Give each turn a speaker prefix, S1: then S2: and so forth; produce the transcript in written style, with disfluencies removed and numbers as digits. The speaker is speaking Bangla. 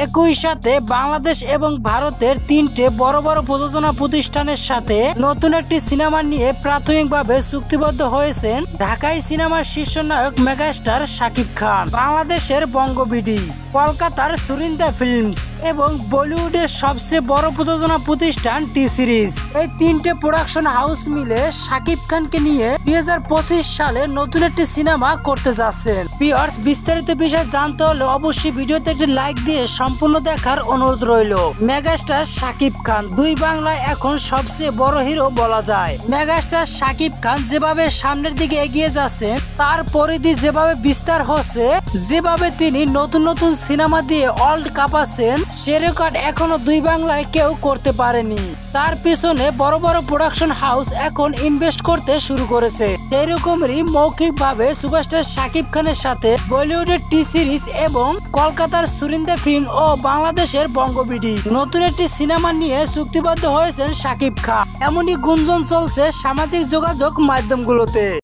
S1: একই সাথে বাংলাদেশ এবং ভারতের তিনটে বড় বড় প্রযোজনা প্রতিষ্ঠানের সাথে নতুন একটি সিনেমা নিয়ে প্রাথমিকভাবে চুক্তিবদ্ধ হয়েছেন ঢাকাই সিনেমার শীর্ষ নায়ক মেগাস্টার শাকিব খান, বাংলাদেশের বঙ্গবিডি, কলকাতার সুরিন্দা ফিল্মস এবং বলিউডের সবচেয়ে বড় প্রযোজনা প্রতিষ্ঠান টি সিরিজ। এই তিনটে প্রোডাকশন হাউস মিলে শাকিব খানকে নিয়ে 2025 সালে নতুন একটি সিনেমা করতে যাচ্ছেন। ভিউয়ার্স, বিস্তারিত বিষয় জানতে হলে অবশ্যই ভিডিওতে একটি লাইক দিয়ে সম্পূর্ণ দেখার অনুরোধ রইল। মেগাস্টার শাকিব খান দুই বাংলায় এখন সবচেয়ে বড় হিরো বলা যায়। মেগাস্টার শাকিব খান যেভাবে সামনের দিকে এগিয়ে যাচ্ছেন, তার পরিধি যেভাবে বিস্তার হচ্ছে, যেভাবে তিনি নতুন নতুন সিনেমা দিয়ে ওয়ার্ল্ড কাঁপাচ্ছেন, সে রেকর্ড এখনো দুই বাংলায় কেউ করতে পারেনি। তার পিছনে বড় বড় প্রোডাকশন হাউস এখন ইনভেস্ট করতে শুরু করেছে। সেরকমই মৌখিকভাবে সুপারস্টার শাকিব খানের সাথে বলিউডের টি সিরিজ এবং কলকাতার সুরিন্দা ফিল্ম ও বাংলাদেশের বঙ্গবিডি নতুন একটি সিনেমা নিয়ে চুক্তিবদ্ধ হয়েছেন শাকিব খান। এমনই গুঞ্জন চলছে সামাজিক যোগাযোগ মাধ্যমগুলোতে।